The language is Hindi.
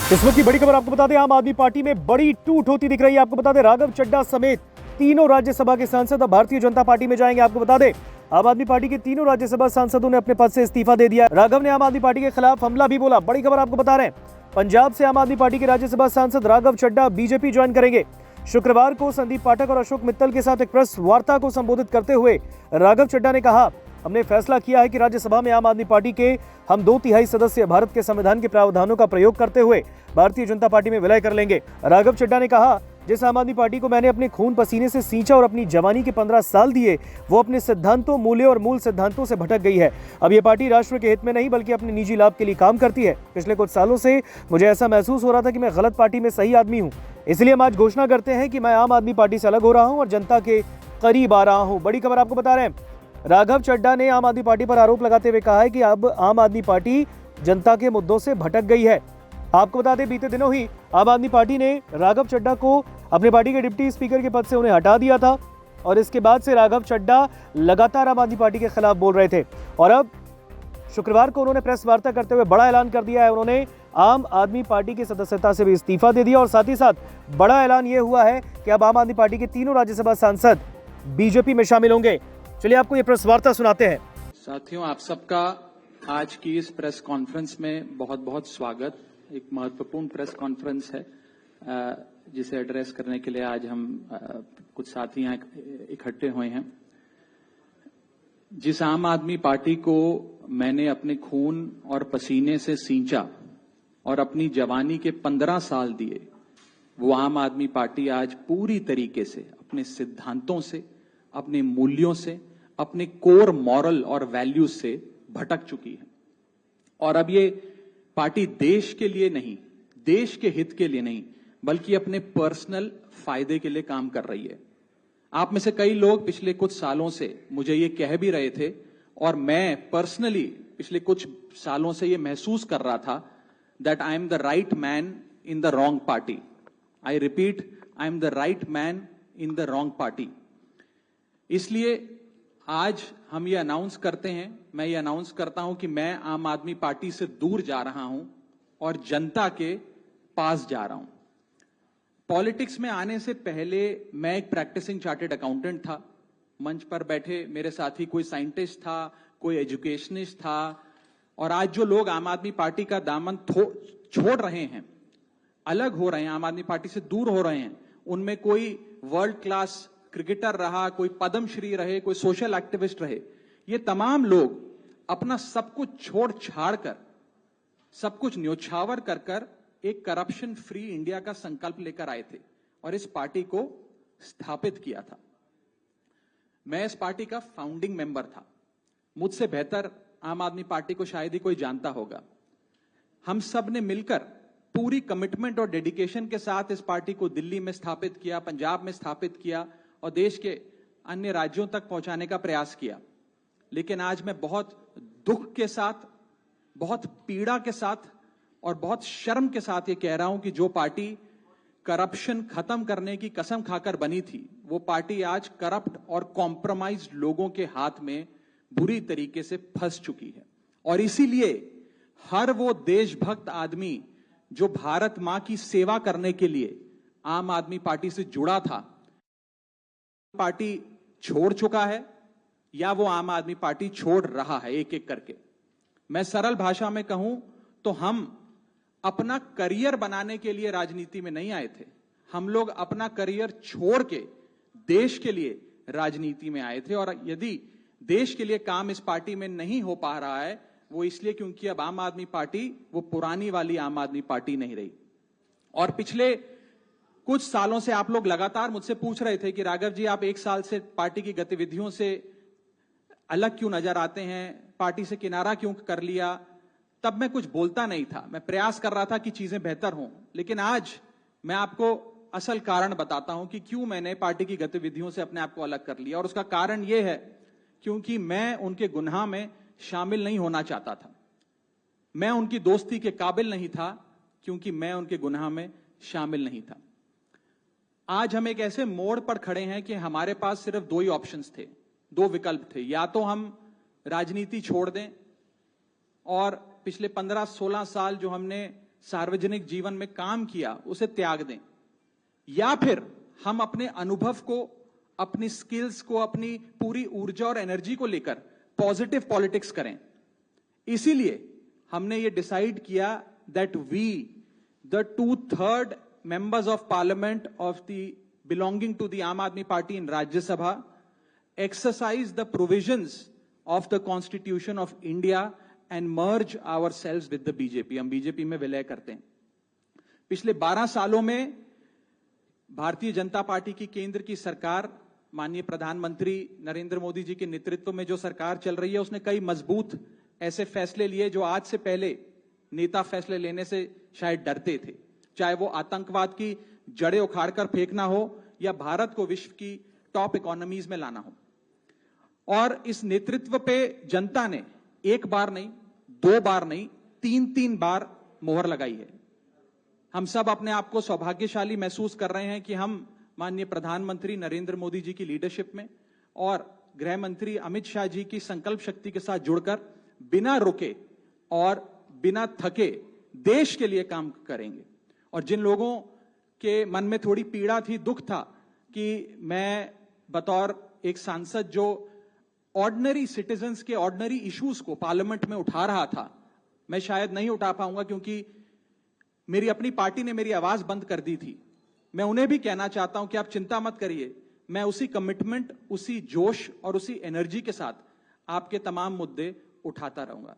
इस वक्त की बड़ी खबर आपको बता दें, आम आदमी पार्टी में बड़ी टूट होती दिख रही है। आपको बता दें, राघव चड्ढा समेत तीनों राज्यसभा के सांसद अब भारतीय जनता पार्टी में जाएंगे। आपको बता दें, आम आदमी पार्टी के तीनों राज्यसभा सांसदों ने अपने पद से इस्तीफा दे दिया। राघव ने आम आदमी पार्टी के खिलाफ हमला भी बोला। बड़ी खबर आपको बता रहे हैं, पंजाब से आम आदमी पार्टी के राज्यसभा सांसद राघव चड्ढा बीजेपी ज्वाइन करेंगे। शुक्रवार को संदीप पाठक और अशोक मित्तल के साथ एक प्रेस वार्ता को संबोधित करते हुए राघव चड्ढा ने कहा, हमने फैसला किया है कि राज्यसभा में आम आदमी पार्टी के हम 2/3 सदस्य भारत के संविधान के प्रावधानों का प्रयोग करते हुए भारतीय जनता पार्टी में विलय कर लेंगे। राघव चड्ढा ने कहा, जिस आम आदमी पार्टी को मैंने अपने खून पसीने से सींचा और अपनी जवानी के 15 साल दिए, वो अपने सिद्धांतों, मूल्यों और मूल सिद्धांतों से भटक गई है। अब ये पार्टी राष्ट्र के हित में नहीं बल्कि अपने निजी लाभ के लिए काम करती है। पिछले कुछ सालों से मुझे ऐसा महसूस हो रहा था कि मैं गलत पार्टी में सही आदमी हूँ, इसलिए हम आज घोषणा करते हैं कि मैं आम आदमी पार्टी से अलग हो रहा हूँ और जनता के करीब आ रहा हूँ। बड़ी खबर आपको बता रहे हैं, राघव चड्ढा ने आम आदमी पार्टी पर आरोप लगाते हुए कहा है कि अब आम आदमी पार्टी जनता के मुद्दों से भटक गई है। आपको बता दें, बीते दिनों ही आम आदमी पार्टी ने राघव चड्ढा को अपने पार्टी के डिप्टी स्पीकर के पद से उन्हें हटा दिया था और इसके बाद से राघव चड्ढा लगातार आम आदमी पार्टी के खिलाफ बोल रहे थे और अब शुक्रवार को उन्होंने प्रेस वार्ता करते हुए बड़ा ऐलान कर दिया है। उन्होंने आम आदमी पार्टी की सदस्यता से भी इस्तीफा दे दिया और साथ ही साथ बड़ा ऐलान यह हुआ है कि अब आम आदमी पार्टी के तीनों राज्यसभा सांसद बीजेपी में शामिल होंगे। चलिए आपको ये प्रेस वार्ता सुनाते हैं। साथियों, आप सबका आज की इस प्रेस कॉन्फ्रेंस में बहुत बहुत स्वागत। एक महत्वपूर्ण प्रेस कॉन्फ्रेंस है जिसे एड्रेस करने के लिए आज हम कुछ साथी यहाँ इकट्ठे हुए हैं। जिस आम आदमी पार्टी को मैंने अपने खून और पसीने से सींचा और अपनी जवानी के 15 साल दिए, वो आम आदमी पार्टी आज पूरी तरीके से अपने सिद्धांतों से, अपने मूल्यों से, अपने कोर मॉरल और वैल्यूज से भटक चुकी है। और अब ये पार्टी देश के लिए नहीं, देश के हित के लिए नहीं, बल्कि अपने पर्सनल फायदे के लिए काम कर रही है। आप में से कई लोग पिछले कुछ सालों से मुझे ये कह भी रहे थे और मैं पर्सनली पिछले कुछ सालों से ये महसूस कर रहा था that I am the right man in the wrong party. I repeat, I am the right man in the wrong party. इसलिए आज हम ये अनाउंस करते हैं, मैं ये अनाउंस करता हूं कि मैं आम आदमी पार्टी से दूर जा रहा हूं और जनता के पास जा रहा हूं। पॉलिटिक्स में आने से पहले मैं एक प्रैक्टिसिंग चार्टर्ड अकाउंटेंट था। मंच पर बैठे मेरे साथी कोई साइंटिस्ट था, कोई एजुकेशनिस्ट था, और आज जो लोग आम आदमी पार्टी का दामन छोड़ रहे हैं, अलग हो रहे हैं, आम आदमी पार्टी से दूर हो रहे हैं, उनमें कोई वर्ल्ड क्लास क्रिकेटर रहा, कोई पद्मश्री रहे, कोई सोशल एक्टिविस्ट रहे, ये तमाम लोग अपना सब कुछ छोड़ छाड़ कर, सब कुछ न्योछावर कर कर एक करप्शन फ्री इंडिया का संकल्प लेकर आए थे और इस पार्टी को स्थापित किया था। मैं इस पार्टी का फाउंडिंग मेंबर था। मुझसे बेहतर आम आदमी पार्टी को शायद ही कोई जानता होगा। हम सब ने मिलकर पूरी कमिटमेंट और डेडिकेशन के साथ इस पार्टी को दिल्ली में स्थापित किया, पंजाब में स्थापित किया और देश के अन्य राज्यों तक पहुंचाने का प्रयास किया। लेकिन आज मैं बहुत दुख के साथ, बहुत पीड़ा के साथ और बहुत शर्म के साथ ये कह रहा हूं कि जो पार्टी करप्शन खत्म करने की कसम खाकर बनी थी, वो पार्टी आज करप्ट और कॉम्प्रोमाइज्ड लोगों के हाथ में बुरी तरीके से फंस चुकी है। और इसीलिए हर वो देशभक्त आदमी जो भारत मां की सेवा करने के लिए आम आदमी पार्टी से जुड़ा था, पार्टी छोड़ चुका है या वो आम आदमी पार्टी छोड़ रहा है एक एक करके। मैं सरल भाषा में कहूं तो हम अपना करियर बनाने के लिए राजनीति में नहीं आए थे। हम लोग अपना करियर छोड़ के देश के लिए राजनीति में आए थे। और यदि देश के लिए काम इस पार्टी में नहीं हो पा रहा है, वो इसलिए क्योंकि अब आम आदमी पार्टी वो पुरानी वाली आम आदमी पार्टी नहीं रही। और पिछले कुछ सालों से आप लोग लगातार मुझसे पूछ रहे थे कि राघव जी, आप 1 साल से पार्टी की गतिविधियों से अलग क्यों नजर आते हैं, पार्टी से किनारा क्यों कर लिया। तब मैं कुछ बोलता नहीं था, मैं प्रयास कर रहा था कि चीजें बेहतर हों। लेकिन आज मैं आपको असल कारण बताता हूं कि क्यों मैंने पार्टी की गतिविधियों से अपने आप को अलग कर लिया। और उसका कारण यह है क्योंकि मैं उनके गुनाह में शामिल नहीं होना चाहता था। मैं उनकी दोस्ती के काबिल नहीं था क्योंकि मैं उनके गुनाह में शामिल नहीं था। आज हम एक ऐसे मोड़ पर खड़े हैं कि हमारे पास सिर्फ 2 ही ऑप्शंस थे, 2 विकल्प थे। या तो हम राजनीति छोड़ दें और पिछले 15-16 साल जो हमने सार्वजनिक जीवन में काम किया उसे त्याग दें, या फिर हम अपने अनुभव को, अपनी स्किल्स को, अपनी पूरी ऊर्जा और एनर्जी को लेकर पॉजिटिव पॉलिटिक्स करें। इसीलिए हमने ये डिसाइड किया that we the 2/3 members of parliament of the belonging to the Aam Aadmi Party in Rajya Sabha exercise the provisions of the Constitution of India and merge ourselves with the BJP। हम बीजेपी में विलय करते हैं। पिछले 12 सालों में भारतीय जनता पार्टी की केंद्र की सरकार, माननीय प्रधानमंत्री नरेंद्र मोदी जी के नेतृत्व में जो सरकार चल रही है, उसने कई मजबूत ऐसे फैसले लिए जो आज से पहले नेता फैसले लेने से शायद डरते थे, चाहे वो आतंकवाद की जड़ें उखाड़कर फेंकना हो या भारत को विश्व की टॉप इकोनॉमीज में लाना हो। और इस नेतृत्व पे जनता ने एक बार नहीं, 2 बार नहीं, 3 बार मोहर लगाई है। हम सब अपने आप को सौभाग्यशाली महसूस कर रहे हैं कि हम माननीय प्रधानमंत्री नरेंद्र मोदी जी की लीडरशिप में और गृह मंत्री अमित शाह जी की संकल्प शक्ति के साथ जुड़कर बिना रुके और बिना थके देश के लिए काम करेंगे। और जिन लोगों के मन में थोड़ी पीड़ा थी, दुख था कि मैं बतौर एक सांसद जो ऑर्डिनरी सिटीजन्स के ऑर्डिनरी इश्यूज को पार्लियामेंट में उठा रहा था, मैं शायद नहीं उठा पाऊंगा क्योंकि मेरी अपनी पार्टी ने मेरी आवाज बंद कर दी थी। मैं उन्हें भी कहना चाहता हूं कि आप चिंता मत करिए, मैं उसी कमिटमेंट, उसी जोश और उसी एनर्जी के साथ आपके तमाम मुद्दे उठाता रहूंगा।